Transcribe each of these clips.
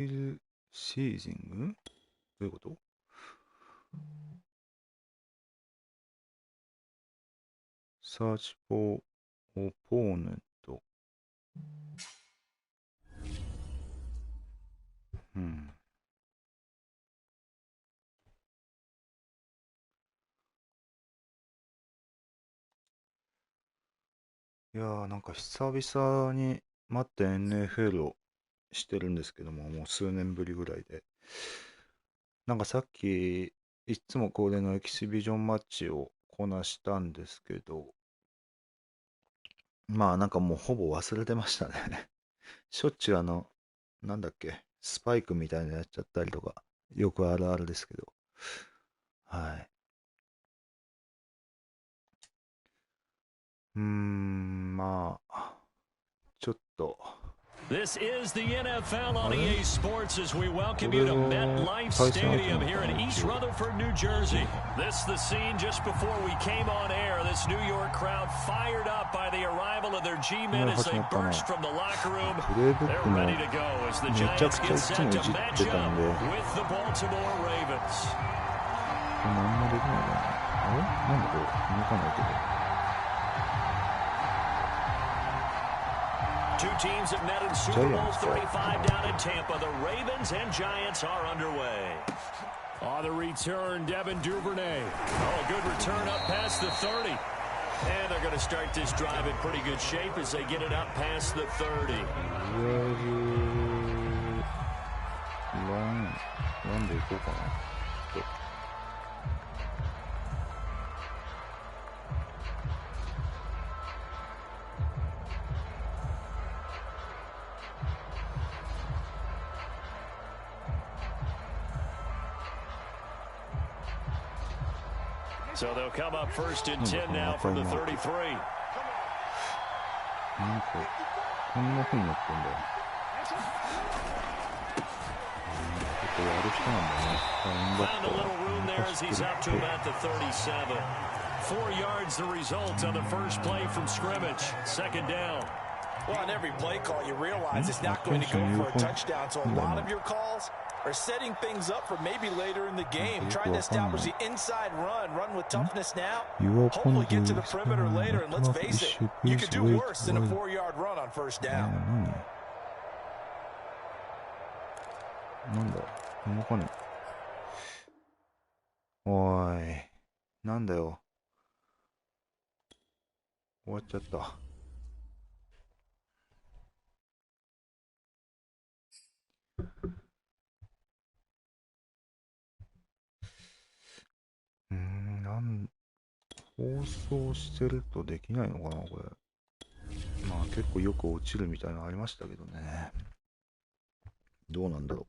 フィルシージングどういうこと？Search for opponent。うん。いやー、なんか久々に待って NFL をしてるんですけども、もう数年ぶりぐらいで。なんかさっき、いつも恒例のエキシビジョンマッチをこなしたんですけど、まあなんかもうほぼ忘れてましたね。しょっちゅうなんだっけ、スパイクみたいなのやっちゃったりとか、よくあるあるですけど。はい。まあ、ちょっと。This is the NFL on EA Sports as we welcome you to MetLife Stadium here in East Rutherford, New Jersey. This is the scene just before we came on air. This New York crowd fired up by the arrival of their G-men as they burst from the locker room. They're ready to go as the Giants get set to match up with the Baltimore Ravens. 何もできないかな。あれなんだこれ動かないけど。Two teams have met in Super Bowl 35 down in Tampa. The Ravens and Giants are underway. On the return, Devin Duvernay. Oh, good return up past the 30. And they're going to start this drive in pretty good shape as they get it up past the 30. ランで行こうかな。So they'll come up first and 10 now from the 33. なんかこんな風になってんだよ。結構やる人なんだね。Found a little room there as he's up to him at the 37. 4 yards the result on the first play from scrimmage. Second down. Well, on every play call, you realize it's not going to go for a touchdown. So a lot of your calls are setting things up for maybe later in the game, trying to establish the inside run with toughness now. Hopefully get to the perimeter later, and let's face it, you could do worse than a 4-yard run on first down. なんだ動かねえ。おーい。なんだよ。終わっちゃった。放送してるとできないのかなこれ。まあ結構よく落ちるみたいなのありましたけどね。どうなんだろ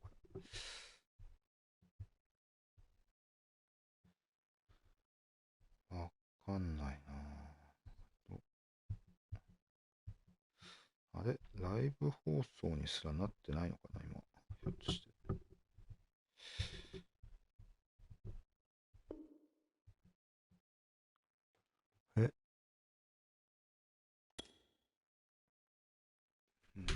う。わかんないな。あれライブ放送にすらなってないのかな今。ひょっとして。えうん。厳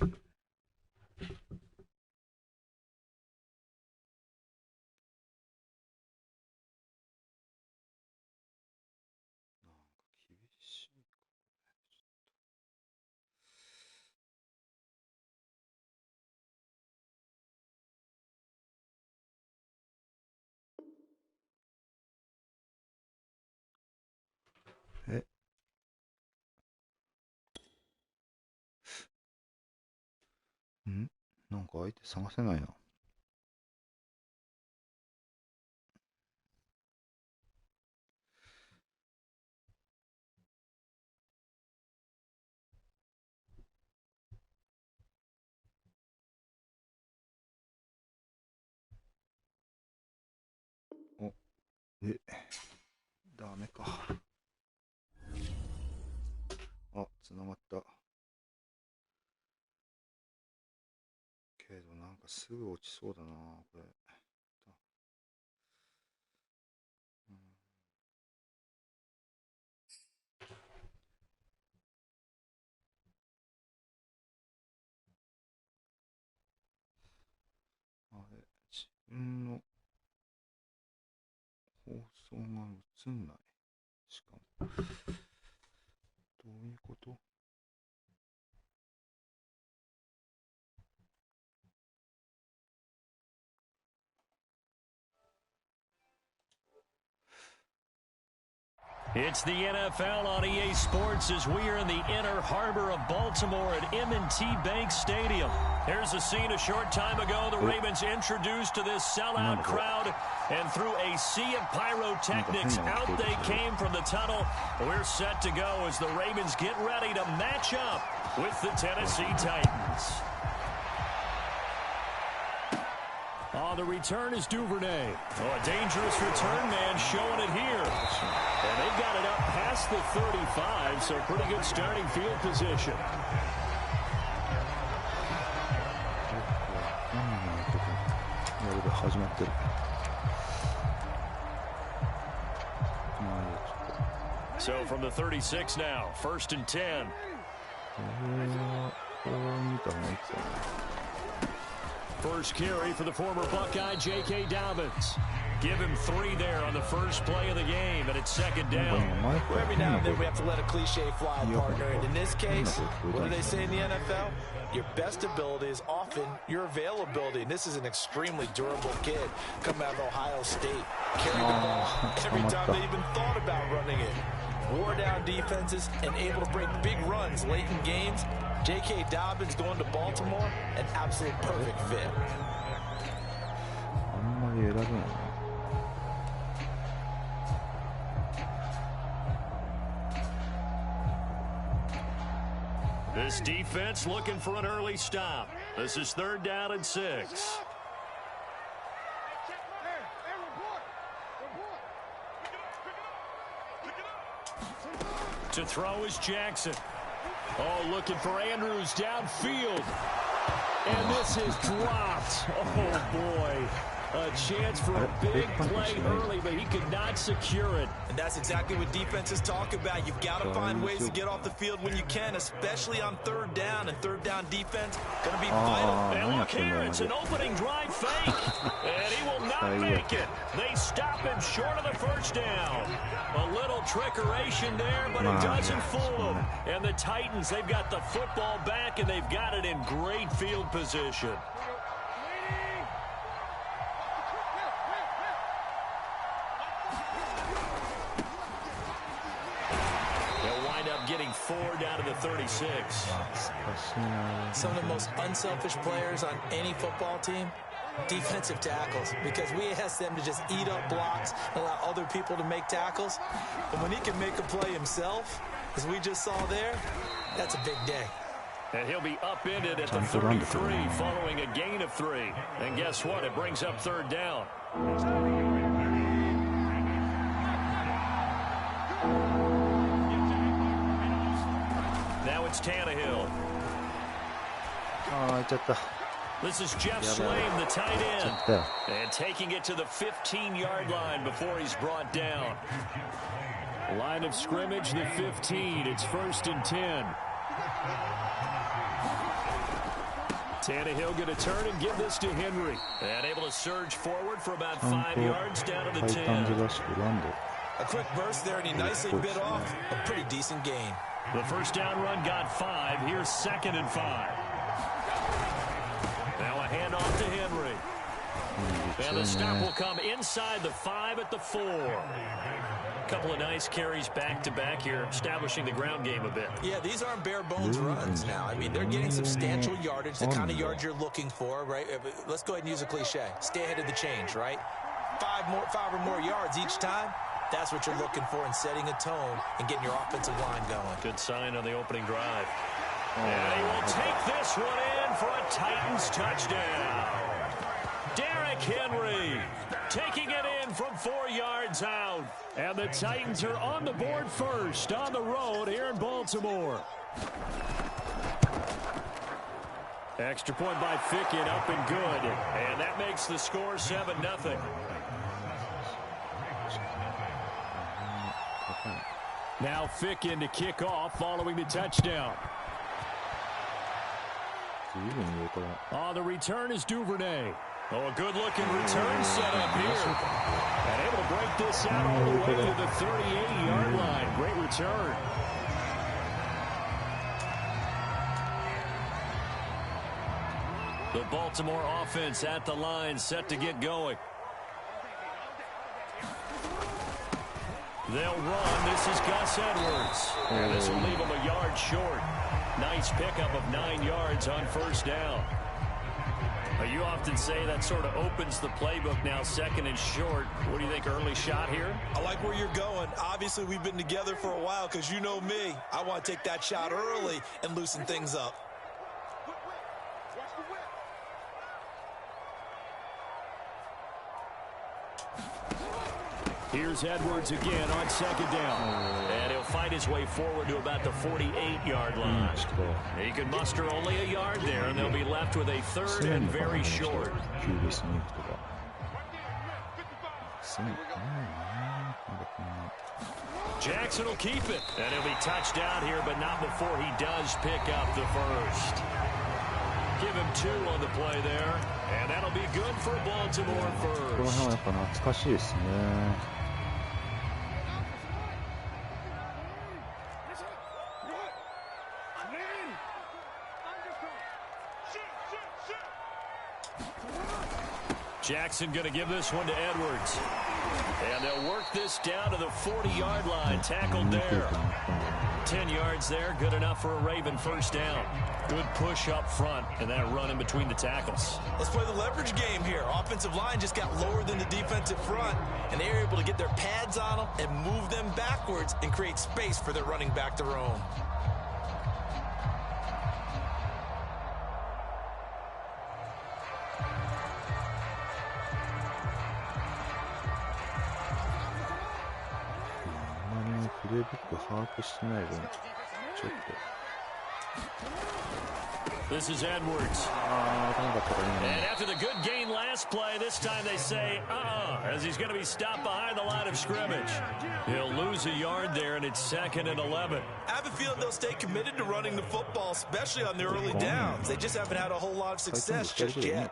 しい。なんか相手探せないな。お、ダメか。あ、繋がった。けどなんかすぐ落ちそうだな、これ。が映んない。しかも。どういうこと？It's the NFL on EA Sports as we are in the inner harbor of Baltimore at M&T Bank Stadium. Here's a scene a short time ago. The Ravens introduced to this sellout crowd, and through a sea of pyrotechnics, out they came from the tunnel. We're set to go as the Ravens get ready to match up with the Tennessee Titans. On the return is Duvernay. Oh, a dangerous return man showing it here. And they've got it up past the 35, so pretty good starting field position. So from the 36 now, 1st and 10. First carry for the former Buckeye, J.K. Dobbins. Give him 3 there on the first play of the game, and it's 2nd down. Well, every now and then we have to let a cliche fly, partner. And in this case, what do they say in the NFL? Your best ability is often your availability. And this is an extremely durable kid coming out of Ohio State. Carried the ball every time they even thought about running it. Wore down defenses and able to break big runs late in games. J.K. Dobbins going to Baltimore, an absolute perfect fit. This defense looking for an early stop. This is 3rd down and 6. To throw is Jackson. Oh, looking for Andrews downfield. And this is dropped. Oh, boy. A chance for a big play early, but he could not secure it. And that's exactly what defenses talk about. You've got to find ways to get off the field when you can, especially on 3rd down. And 3rd down defense going to be vital. And look here, it's an opening drive fake. And he will not make it. They stop him short of the 1st down. A little trickeration there, but it doesn't fool them. And the Titans, they've got the football back, and they've got it in great field position. Getting 4 down to the 36. Some of the most unselfish players on any football team, defensive tackles, because we ask them to just eat up blocks and allow other people to make tackles. But when he can make a play himself, as we just saw there, that's a big day. And he'll be upended at the 33 following a gain of 3. And guess what? It brings up 3rd down. Now it's Tannehill. This is Jeff Slame, the tight end. And taking it to the 15-yard line before he's brought down. Line of scrimmage, the 15. It's 1st and 10. Tannehill going to turn and give this to Henry. And able to surge forward for about 5 yards down to the 10. A quick burst there, and he nicely bit off a pretty decent gain. The 1st down run got 5. Here's 2nd and 5. Now a handoff to Henry. And the stop will come inside the 5 at the 4. A couple of nice carries back-to-back here, establishing the ground game a bit. Yeah, these aren't bare-bones runs now. I mean, they're getting substantial yardage, the kind of yards you're looking for, right? Let's go ahead and use a cliche. Stay ahead of the change, right? 5 or more yards each time. That's what you're looking for in setting a tone and getting your offensive line going. Good sign on the opening drive. And he will take this one in for a Titans touchdown. Derrick Henry taking it in from 4 yards out. And the Titans are on the board first on the road here in Baltimore. Extra point by Ficken, up and good. And that makes the score 7-0. Now Ficken to kick off following the touchdown. On the return is Duvernay. Oh, a good-looking return set up here. And able to break this out all the way to the 38-yard line. Great return. The Baltimore offense at the line, set to get going. They'll run. This is Gus Edwards. And this will leave him a yard short. Nice pickup of 9 yards on first down. You often say that sort of opens the playbook now, second and short. What do you think, early shot here? I like where you're going. Obviously, we've been together for a while because you know me. I want to take that shot early and loosen things up. Here's Edwards again on second down. And he'll fight his way forward to about the 48-yard line. He can muster only a yard there, and they'll be left with a third and very short. Jackson will keep it. And he'll be touched down here, but not before he does pick up the first. Give him 2 on the play there. And that'll be good for Baltimore first. Jackson going to give this one to Edwards. And they'll work this down to the 40-yard line. Tackled there. 10 yards there. Good enough for a Raven first down. Good push up front and that run in between the tackles. Let's play the leverage game here. Offensive line just got lower than the defensive front, and they were able to get their pads on them and move them backwards and create space for their running back to roam. This is Edwards. And after the good gain last play, this time they say, as he's going to be stopped behind the line of scrimmage. He'll lose a yard there, and it's 2nd and 11. I have a feeling they'll stay committed to running the football, especially on the early downs. They just haven't had a whole lot of success just yet.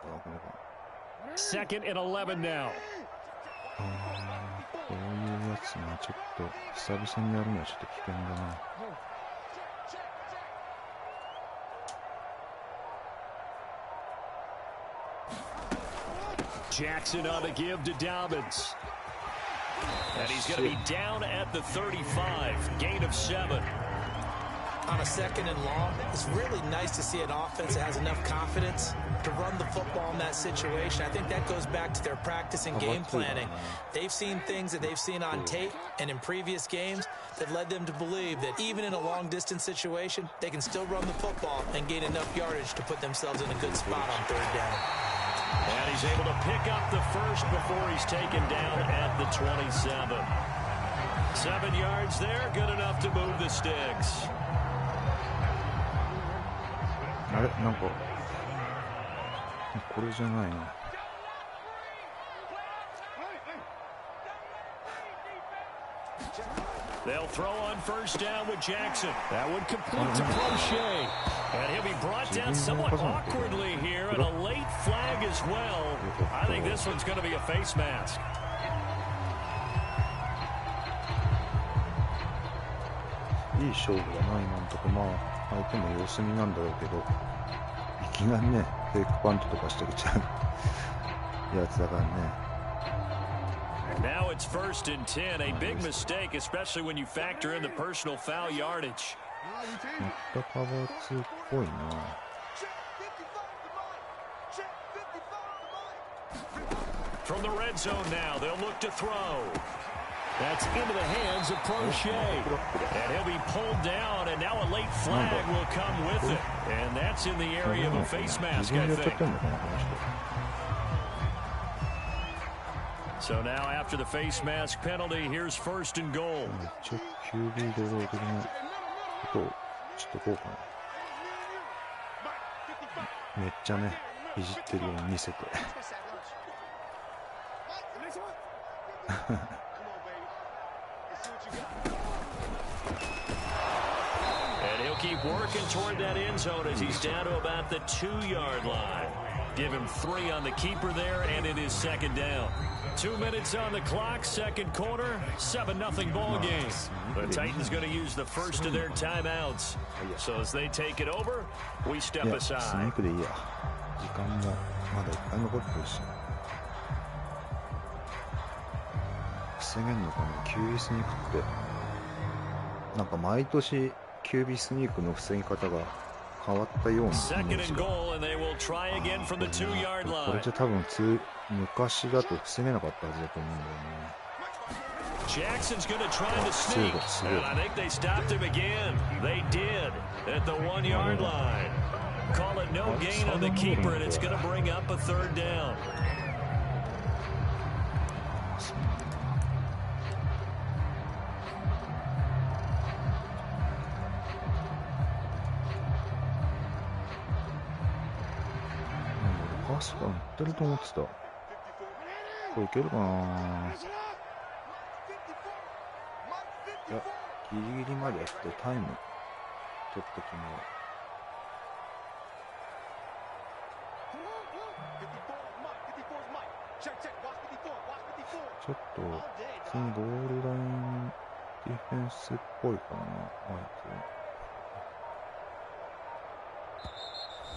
2nd and 11 now. Jackson on the give to Dobbins. And he's going to be down at the 35. Gain of 7. On a 2nd and long, it's really nice to see an offense that has enough confidence to run the football in that situation. I think that goes back to their practice and game planning. They've seen things that they've seen on tape and in previous games that led them to believe that even in a long-distance situation, they can still run the football and gain enough yardage to put themselves in a good spot on 3rd down. And he's able to pick up the first before he's taken down at the 27. 7 yards there, good enough to move the sticks. あれなんかこれじゃないな。They'll throw on first down with Jackson. That one complete to Crochet. And he'll be brought down somewhat awkwardly here, and a late flag as well. I think this one's going to be a face mask.いい勝負だな今のとこ。まあ相手も様子見なんだろうけど、いきなりねフェイクパントとかしてきちゃうやつだからね。Now it's 1st and 10, a big mistake, especially when you factor in the personal foul yardage. またカバー2っぽいな。From the red zone now, they'll look to throw. That's into the hands of Crochet. And he'll be pulled down, and now a late flag will come with it. And that's in the area of a face mask, I think. So now after the face mask penalty, here's 1st and goal. 一応 QB ドロー的なことをしとこうかな。めっちゃねいじってるように見せて。And he'll keep working toward that end zone as he's down to about the 2-yard line. Give him 3 on the keeper there, and it is second down. 2 minutes on the clock, second quarter, 7-0 ball game. The Titans going to use the first of their timeouts. So as they take it over, we step aside. スニークでいいや。時間もまだいっぱい残ってるし。防げんのかな、キュービースニークって。なんか毎年キュービースニークの防ぎ方が変わったようなイメージが。これじゃ多分昔だと防げなかったはずだと思うんだよね。Jackson's going to try to sneak, and I think they stopped him again. They did at the 1-yard line. Call it no gain on the keeper, and it's going to bring up a third down. Pass が乗ってると思ってた。これいけるかな。いや、ギリギリまでやってタイム取ってきも。ちょっと普通にゴールラインディフェンスっぽいかな、あい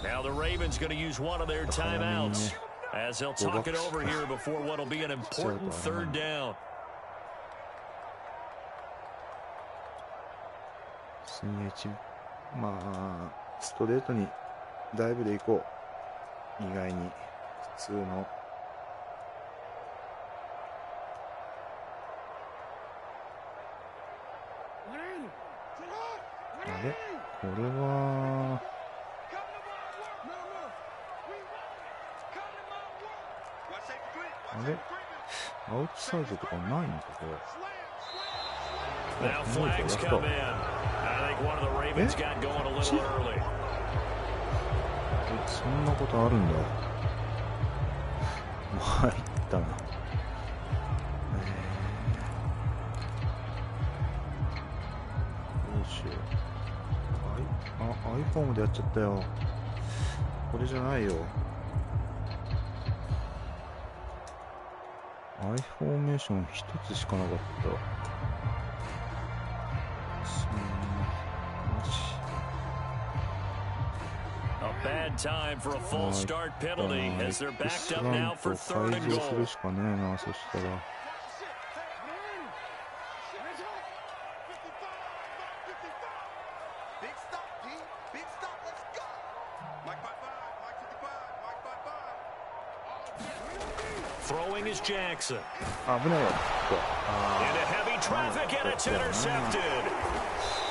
つ。Now the Ravens going to use one of their timeouts as they'll talk it over here before what will be an important third down. まあストレートにダイブでいこう。意外に普通の。あれこれはあれアウトサイドとかないのかこれ。Now flags come in. I think one of the Ravens got going a little early. そんなことあるんだ。入ったな。どうしよう。iPhone でやっちゃったよ。これじゃないよ。アイフォーメーション一つしかなかった。A bad time for a false start penalty as they're backed up now for third and goal. するしかねえな、そしたら。Throwing is Jackson. 危ないよ。Into heavy traffic and it's intercepted.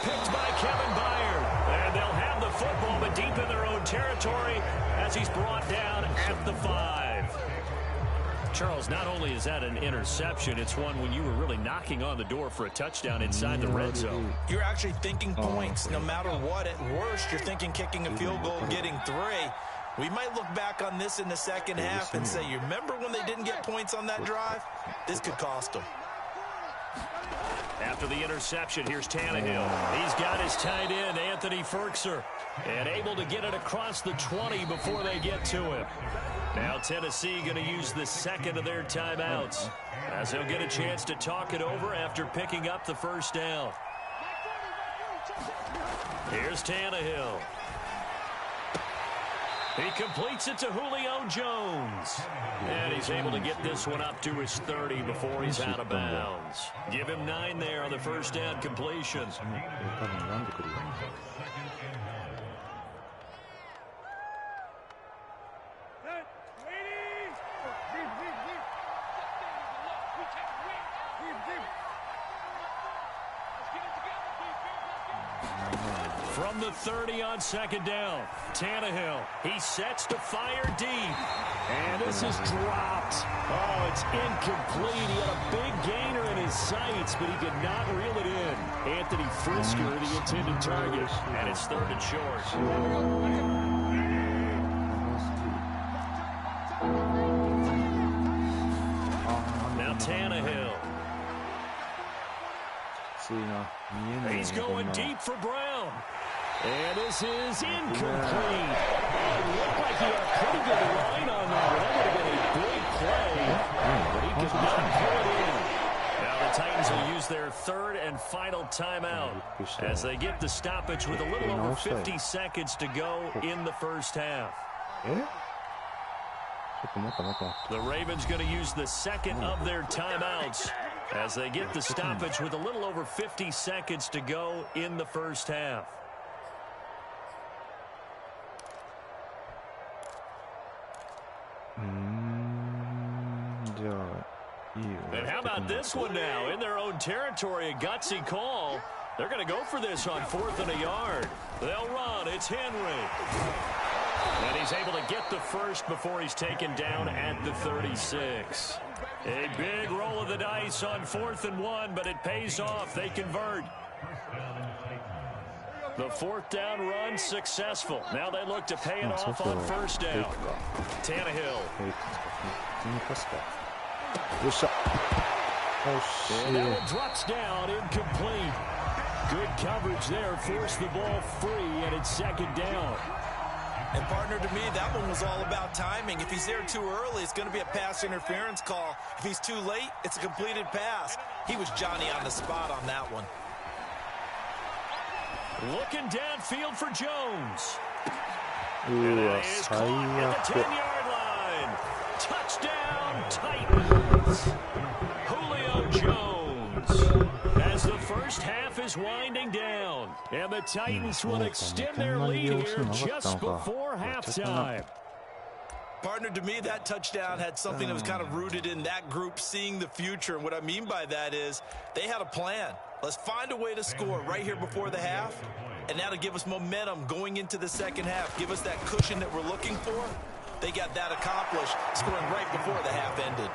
Picked by Kevin Byard. And they'll have the football but deep in their own territory as he's brought down at the 5. Charles, not only is that an interception, it's one when you were really knocking on the door for a touchdown inside the red zone. You're actually thinking points. No matter what, at worst, you're thinking kicking a field goal, getting 3. We might look back on this in the second half and say, you remember when they didn't get points on that drive? This could cost them. After the interception, here's Tannehill. He's got his tight end, Anthony Ferkser, and able to get it across the 20 before they get to him. Now Tennessee going to use the second of their timeouts as they'll get a chance to talk it over after picking up the first down. Here's Tannehill. He completes it to Julio Jones. And he's able to get this one up to his 30 before he's out of bounds. Give him 9 there on the first down completion. From the 30 on second down, Tannehill, he sets to fire deep. And this is dropped. Oh, it's incomplete. He had a big gainer in his sights, but he could not reel it in. Anthony Frisker, the intended target, and it's third and short. Now Tannehill. He's going deep for Brown. And this is incomplete. It looked like he had a pretty good line on that one. That would have been a big play, but he could not pull it in. Now the Titans will use their third and final timeout as they get the stoppage with a little over 50 seconds to go in the first half. The Ravens going to use the second of their timeouts as they get the stoppage with a little over 50 seconds to go in the first half. And how about this one now? In their own territory, a gutsy call. They're going to go for this on 4th and a yard. They'll run. It's Henry. And he's able to get the first before he's taken down at the 36. A big roll of the dice on 4th and 1, but it pays off. They convert. The 4th down run successful. Now they look to pay it off on 1st down. Tannehill. And that one drops down, incomplete. Good coverage there, forced the ball free, and it's 2nd down. And partner, to me, that one was all about timing. If he's there too early, it's going to be a pass interference call. If he's too late, it's a completed pass. He was Johnny on the spot on that one. Looking downfield for Jones. And that is caught at the 10-yard line. Touchdown, Titans. Julio Jones. As the first half is winding down, and the Titans will extend their lead here just before halftime. Partner, to me, that touchdown had something that was kind of rooted in that group seeing the future. And what I mean by that is they had a plan. Let's find a way to score right here before the half, and that'll give us momentum going into the second half, give us that cushion that we're looking for. They got that accomplished, scoring right before the half ended.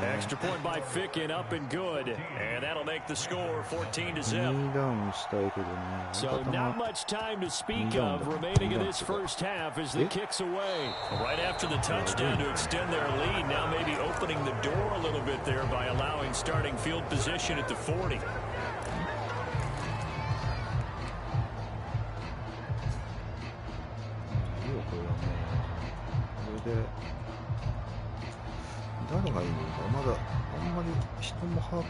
Extra point by Ficken, up and good. And that'll make the score 14-0. So not much time to speak of remaining in this first half as the kick's away. Right after the touchdown to extend their lead, now maybe opening the door a little bit there by allowing starting field position at the 40.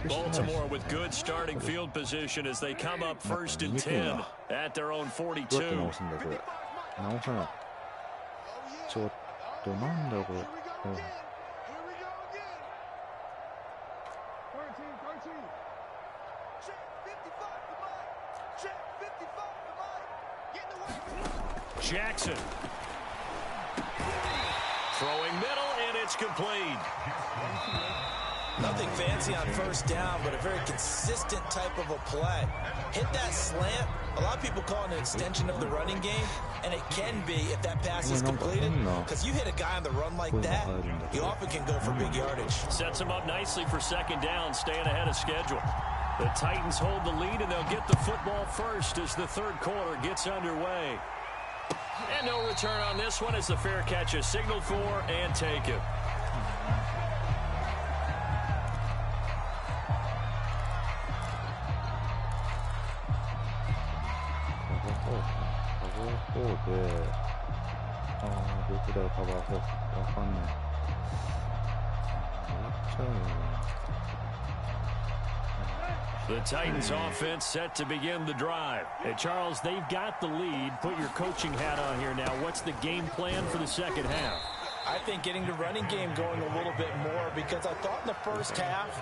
Baltimore with good starting field position as they come up 1st and 10 at their own 42. Jackson. Throwing middle, and it's complete. Nothing fancy on 1st down, but a very consistent type of a play. Hit that slant. A lot of people call it an extension of the running game, and it can be if that pass is completed. Because you hit a guy on the run like that, he often can go for big yardage. Sets him up nicely for 2nd down, staying ahead of schedule. The Titans hold the lead, and they'll get the football first as the 3rd quarter gets underway. And no return on this one as the fair catch is signaled for and taken. The Titans offense set to begin the drive. Hey, Charles, they've got the lead. Put your coaching hat on here now. What's the game plan for the second half? I think getting the running game going a little bit more, because I thought in the first half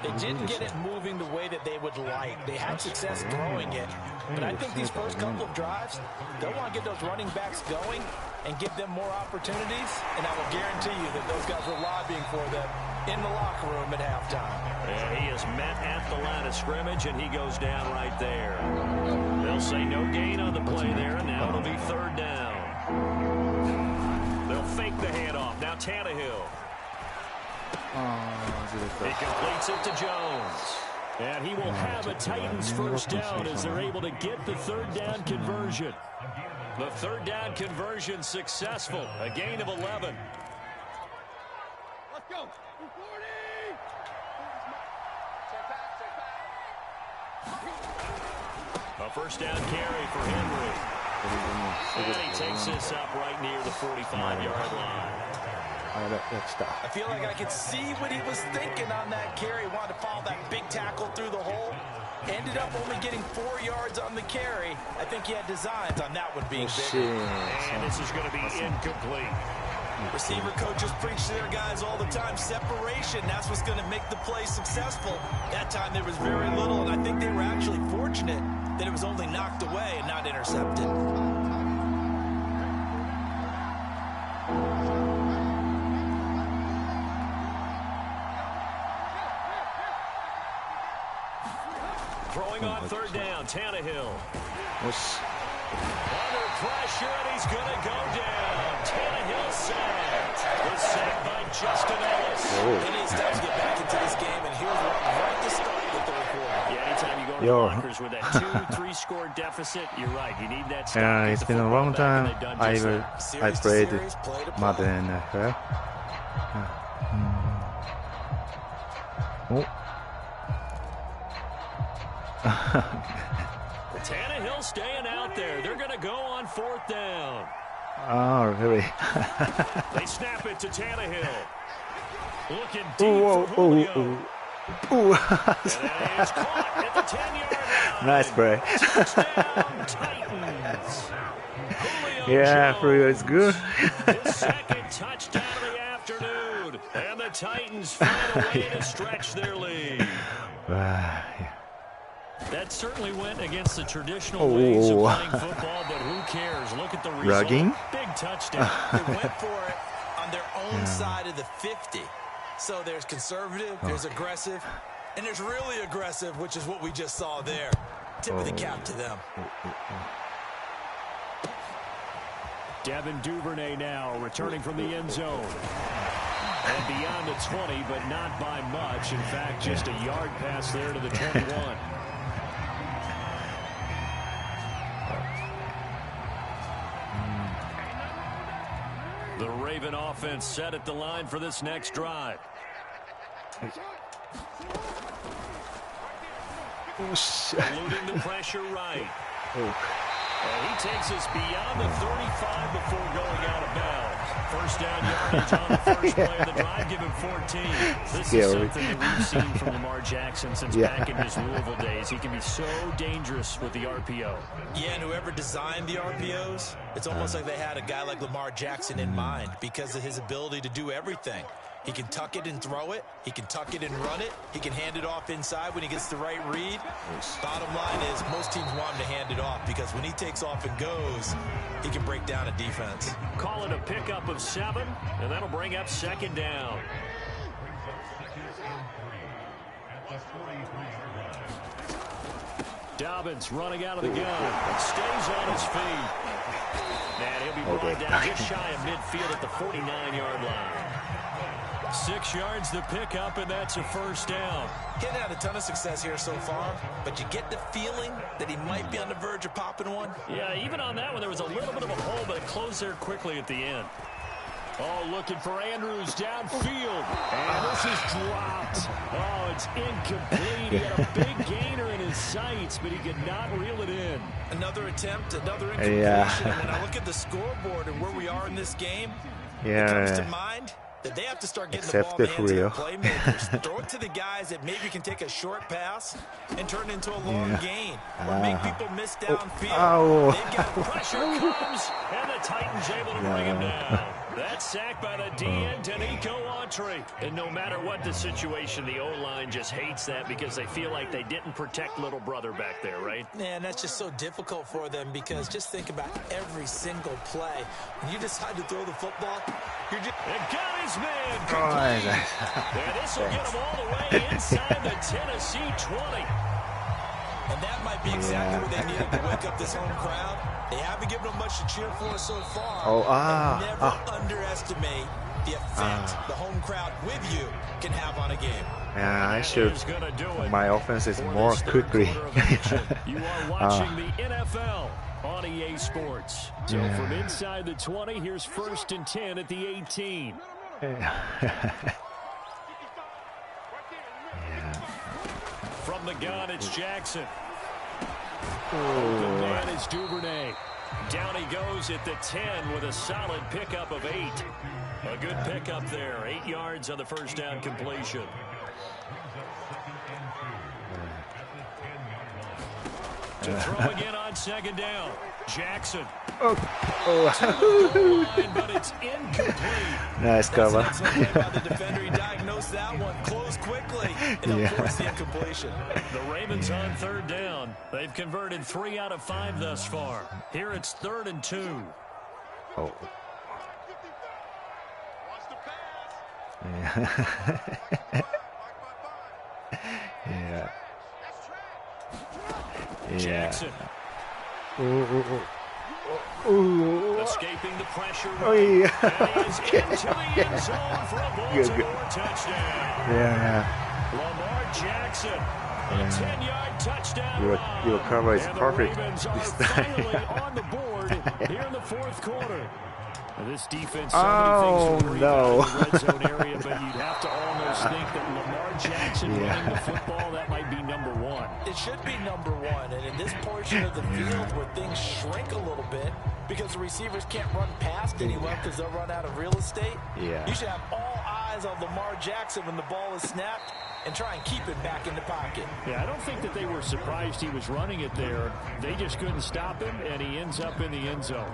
they didn't get it moving the way that they would like. They had success throwing it. But I think these first couple of drives, they'll want to get those running backs going and give them more opportunities. And I will guarantee you that those guys were lobbying for them in the locker room at halftime. And he is met at the line of scrimmage, and he goes down right there. They'll say no gain on the play there, and now it'll be 3rd down. They'll fake the handoff. Now Tannehill. He completes it to Jones. And he will have a Titans 1st down as they're able to get the 3rd down conversion. The 3rd down conversion successful. A gain of 11. Let's go. 40. A first down carry for Henry. And he takes this up right near the 45-yard line. I feel like I could see what he was thinking on that carry. Wanted to follow that big tackle through the hole. Ended up only getting 4 yards on the carry. I think he had designs on that one being bigger. And this is going to be incomplete. Receiver coaches preach to their guys all the time. Separation, that's what's going to make the play successful. That time there was very little, and I think they were actually fortunate that it was only knocked away and not intercepted. Throwing on third down, Tannehill. Under pressure, and he's going to go down. Tannehill sacked. The sack by Justin Ellis. He needs time to get back into this game, and here's one right to start with the report. Yeah, anytime you go to the lockers with that 2-3 score deficit, you're right. You need that stop. Yeah, it's been a long time I played Madden NFL. Oh. Tannehill staying out there. They're going to go on fourth down. Oh, really? They snap it to Tannehill. Looking deep for Julio. And it is caught at the 10-yard line. Nice play. Touchdown, Titans. Yeah, Julio is good. His second touchdown of the afternoon. And the Titans find a way to stretch their lead. That certainly went against the traditional ways of playing football, but who cares? Look at the result. Rugging? Big touchdown. They went for it on their own side of the 50. So there's conservative, there's aggressive, and there's really aggressive, which is what we just saw there. Tip of the cap to them. Devin Duvernay now returning from the end zone. And beyond the 20, but not by much. In fact, just a yard pass there to the 21. The Raven offense set at the line for this next drive. Eluding the pressure right. And he takes us beyond the 35 before going out of bounds. First down yardage on the first play of the drive, give him 14. This is something that we've seen from Lamar Jackson since back in his Louisville days. He can be so dangerous with the RPO. Yeah, and whoever designed the RPOs, it's almost like they had a guy like Lamar Jackson in mind because of his ability to do everything. He can tuck it and throw it. He can tuck it and run it. He can hand it off inside when he gets the right read. Bottom line is most teams want him to hand it off because when he takes off and goes, he can break down a defense. Call it a pickup of 7, and that'll bring up second down. Dobbins running out of the gun. Stays on his feet. And he'll be brought down just shy of midfield at the 49-yard line. 6 yards to pick up, and that's a first down. He hasn't had a ton of success here so far, but you get the feeling that he might be on the verge of popping one. Yeah, even on that one, there was a little bit of a hole, but it closed there quickly at the end. Oh, looking for Andrews downfield. And this is dropped. Oh, it's incomplete. He had a big gainer in his sights, but he could not reel it in. Another attempt, another incompletion. And when I look at the scoreboard and where we are in this game, it comes to mind that they have to start getting the ball in the hands of their playmakers. Throw it to the guys that maybe can take a short pass and turn it into a long gain or make people miss downfield. They've got pressure comes, and the Titans able to bring him down. That sack by the DN, Danico Autry. And no matter what the situation, the O-line just hates that because they feel like they didn't protect little brother back there, right? Man, that's just so difficult for them because just think about every single play. When you decide to throw the football, you're just... And got his man. And this will get him all the way inside the Tennessee 20. And that might be exactly what they needed to wake up this home crowd. They haven't given them much to cheer for so far. And never underestimate the effect the home crowd with you can have on a game. Yeah, I should. My offense is more quickly. You are watching the NFL on EA Sports. So from inside the 20, here's 1st and 10 at the 18. From From the gun, it's Jackson. The man is Duvernay. Down he goes at the 10 with a solid pickup of 8. A good pickup there. 8 yards on the first down completion. To throw again on second down. Jackson. Oh. Line, but it's incomplete. Nice cover. The defender, he diagnosed that one. Close quickly. And of course, the incompletion. The Ravens on third down. They've converted 3 out of 5 thus far. Here it's 3rd and 2. Oh. Yeah. Jackson. Escaping the pressure. Oh, yeah. And he is into the end zone for a Baltimore touchdown. Yeah. Lamar Jackson. A 10-yard touchdown run. Your cover is perfect And the Ravens this are time. finally on the board here in the 4th quarter. This defense, so Oh, many things no. in the red zone area, but you'd have to almost think that Lamar Jackson running the football, that might be number 1. It should be number 1, and in this portion of the field where things shrink a little bit because the receivers can't run past anyone because they'll run out of real estate, you should have all eyes on Lamar Jackson when the ball is snapped and try and keep it back in the pocket. Yeah, I don't think that they were surprised he was running it there. They just couldn't stop him, and he ends up in the end zone.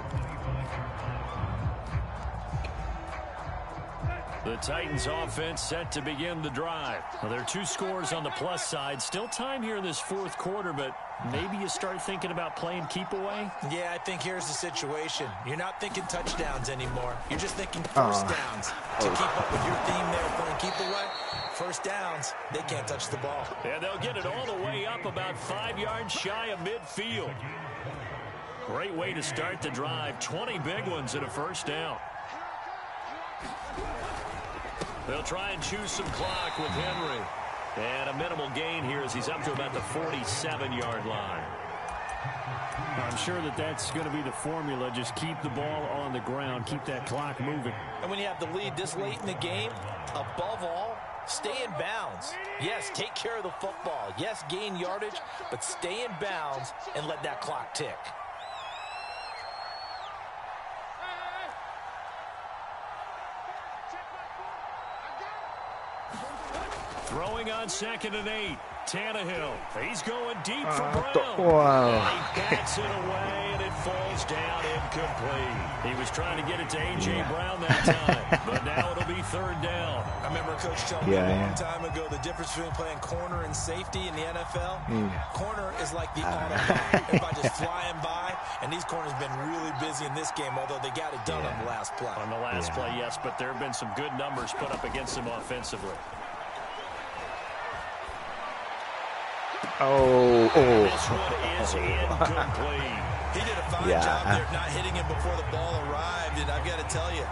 The Titans offense set to begin the drive. Well, there are 2 scores on the plus side. Still time here in this 4th quarter, but maybe you start thinking about playing keep away? Yeah, I think here's the situation. You're not thinking touchdowns anymore. You're just thinking first downs. To keep up with your theme there, playing keep away, first downs, they can't touch the ball. Yeah, they'll get it all the way up about 5 yards shy of midfield. Great way to start the drive. 20 big ones and a first down. They'll try and choose some clock with Henry. And a minimal gain here as he's up to about the 47-yard line. I'm sure that that's going to be the formula. Just keep the ball on the ground. Keep that clock moving. And when you have the lead this late in the game, above all, stay in bounds. Yes, take care of the football. Yes, gain yardage, but stay in bounds and let that clock tick. Throwing on 2nd and 8. Tannehill. He's going deep for Brown. Wow. And he bats it away, and it falls down incomplete. He was trying to get it to A.J. Brown that time, but now it'll be 3rd down. I remember Coach telling me a long time ago the difference between playing corner and safety in the NFL. Corner is like the autobahn. Everybody just flying by, and these corners have been really busy in this game, although they got it done on the last play. On the last play, yes, but there have been some good numbers put up against them offensively. This one is incomplete. He did a fine job there not hitting him before the ball arrived, and I've got to tell you,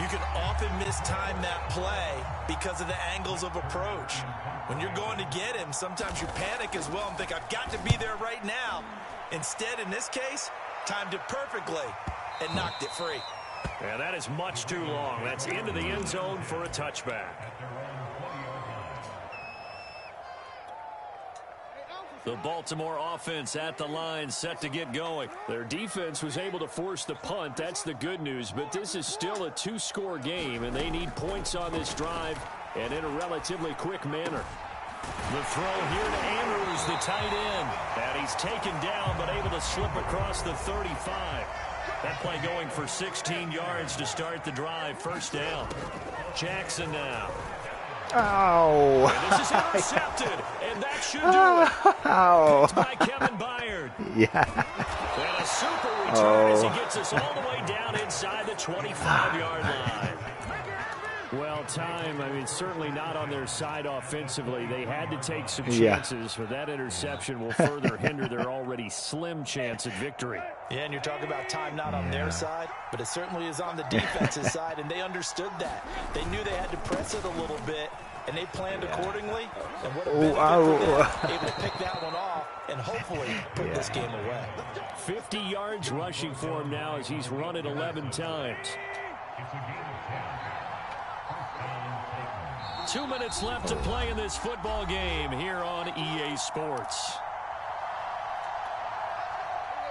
you can often mistime that play because of the angles of approach. When you're going to get him, sometimes you panic as well and think, I've got to be there right now. Instead, in this case, timed it perfectly and knocked it free. Yeah, that is much too long. That's into the end zone for a touchback. The Baltimore offense at the line, set to get going. Their defense was able to force the punt. That's the good news. But this is still a 2-score game, and they need points on this drive and in a relatively quick manner. The throw here to Andrews, the tight end. And he's taken down, but able to slip across the 35. That play going for 16 yards to start the drive. First down. Jackson now. Ow. And this is intercepted, and that should do it. It's by Kevin Byard. Yeah. And a super return as he gets us all the way down inside the 25-yard line. Well, time, I mean, certainly not on their side offensively. They had to take some chances, but that interception will further hinder their already slim chance at victory. Yeah, and you're talking about time not on their side, but it certainly is on the defense's side, and they understood that. They knew they had to press it a little bit, and they planned accordingly. And what a benefit for them, able to pick that one off and hopefully put this game away. 50 yards rushing for him now as he's run it 11 times. 2 2 minutes left to play in this football game here on EA Sports.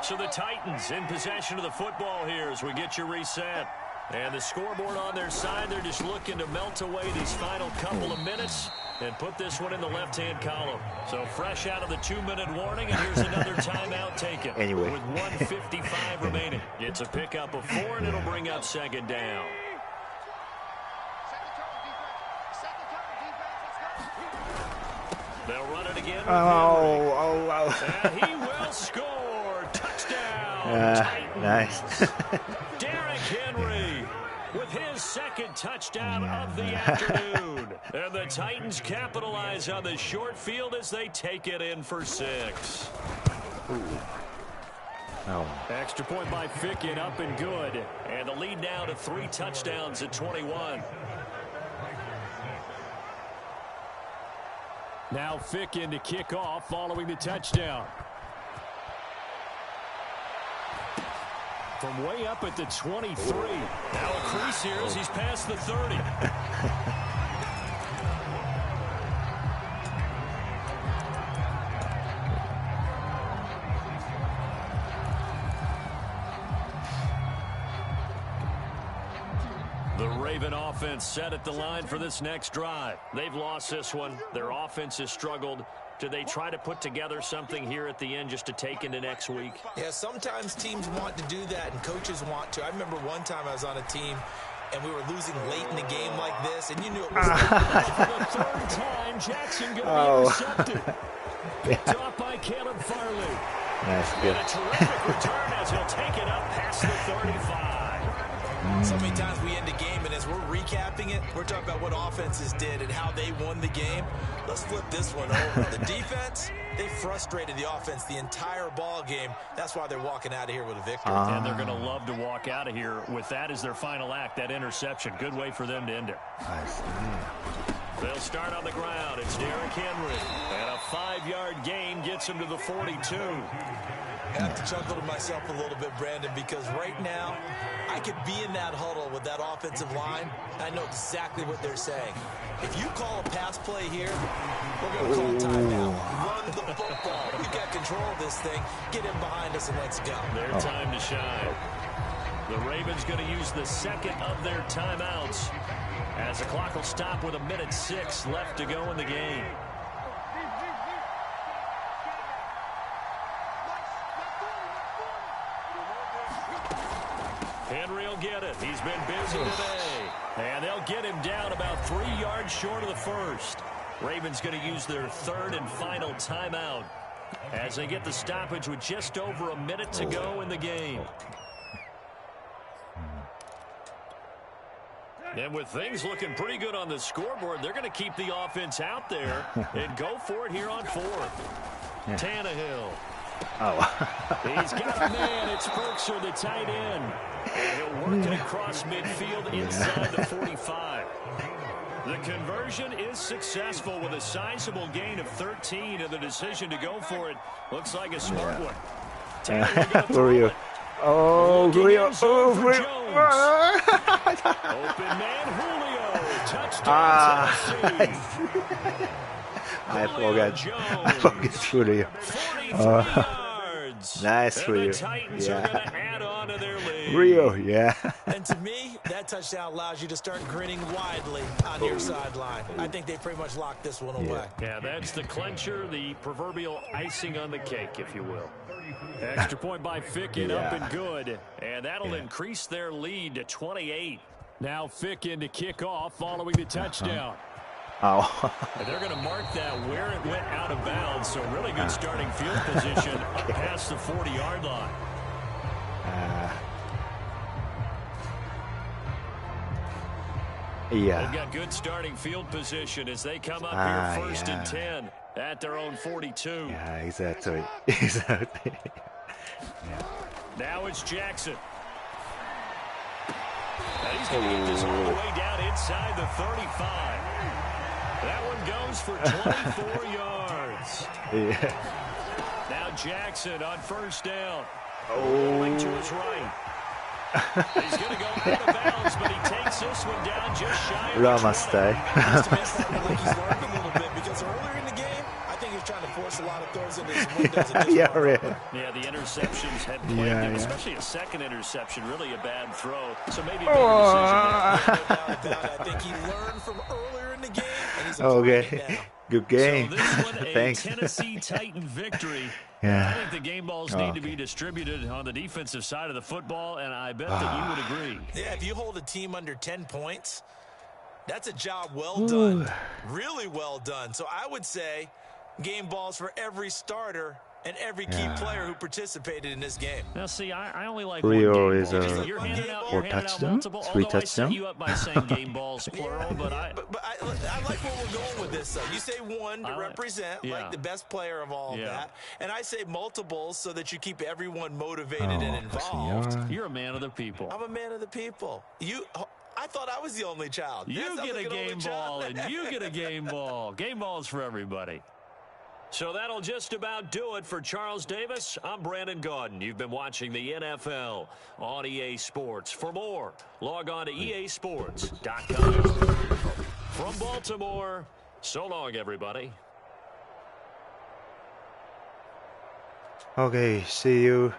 So the Titans in possession of the football here as we get you reset. And the scoreboard on their side, they're just looking to melt away these final couple of minutes and put this one in the left-hand column. So fresh out of the 2-minute warning, and here's another timeout taken. Anyway. With 1:55 remaining. It's a pickup of 4, and it'll bring up second down. They'll run it again. And he will score. Touchdown. Nice. Derrick Henry with his second touchdown of the afternoon. And the Titans capitalize on the short field as they take it in for 6. Extra point by Ficken, up and good. And the lead now to 3 touchdowns at 21. Now Ficken to kick off following the touchdown. From way up at the 23. Now a crease here as he's past the 30. The Raven offense set at the line for this next drive. They've lost this one. Their offense has struggled. Do they try to put together something here at the end just to take into next week? Yeah, sometimes teams want to do that and coaches want to. I remember one time I was on a team and we were losing late in the game like this, and you knew it was for the third time, Jackson going to be intercepted. Picked off by Caleb Farley. Nice, good. And a terrific return as he'll take it up past the 35. So many times we end a game, and as we're recapping it, we're talking about what offenses did and how they won the game. Let's flip this one over. The defense, they frustrated the offense the entire ball game. That's why they're walking out of here with a victory. And they're going to love to walk out of here with that as their final act, that interception. Good way for them to end it. Nice. They'll start on the ground. It's Derrick Henry. And a 5-yard gain gets him to the 42. I have to chuckle to myself a little bit, Brandon, because right now I could be in that huddle with that offensive line. I know exactly what they're saying. If you call a pass play here, we're going to call timeout. Run the football. We've got control of this thing. Get him behind us and let's go. Their time to shine. The Ravens going to use the second of their timeouts as the clock will stop with 1:06 left to go in the game. Henry will get it. He's been busy today. And they'll get him down about 3 yards short of the first. Ravens going to use their third and final timeout as they get the stoppage with just over a minute to go in the game. And with things looking pretty good on the scoreboard, they're going to keep the offense out there and go for it here on 4th. Tannehill. He's got a man. It's Perkser, the tight end. And he'll work it across midfield inside the 45. The conversion is successful with a sizable gain of 13, and the decision to go for it looks like a smart one. Julio. Oh, Julio. Oh, Julio. Open man, Julio. Touchdown, Tennessee. I forgot Julio. Nice, Julio. Yeah. Rio, yeah. And to me, that touchdown allows you to start grinning widely on your sideline. I think they pretty much locked this one away. Yeah, that's the clincher, the proverbial icing on the cake, if you will. Extra point by Ficken, up and good. And that'll increase their lead to 28. Now Ficken to kick off following the touchdown. And they're going to mark that where it went out of bounds. So really good starting field position up past the 40-yard line. They've got good starting field position as they come up here first and 10 at their own 42. Yeah, exactly. Exactly. Now it's Jackson. And he's going to get this all the way down inside the 35. That one goes for 24 yards. Now Jackson on first down. Rolling to his right. He's going to go out of bounds, but he takes this one down just shy of Rama style. Yeah, right. Yeah, the interceptions had plagued him, especially a second interception, really a bad throw. So maybe a better decision. I think he learned from earlier in the game, and he's okay. Good game. So this one, a Thanks. Tennessee Titan victory. Yeah. I think the game balls need to be distributed on the defensive side of the football, and I bet that you would agree. Yeah, if you hold a team under 10 points, that's a job well done. Really well done. So I would say game balls for every starter and every key player who participated in this game. Now, see, I only like Three one or game is ball. a You're handing out touchdown? multiple. Three Although touchdown? I set you up by saying game balls plural, but I like where we're going with this, though. You say one to represent, like the best player of all of that. And I say multiples so that you keep everyone motivated and involved. You're a man of the people. I'm a man of the people. I thought I was the only child. You get a game ball, and you get a game ball. Game balls for everybody. So that'll just about do it for Charles Davis. I'm Brandon Gaudin. You've been watching the NFL on EA Sports. For more, log on to easports.com. From Baltimore, so long, everybody. Okay, see you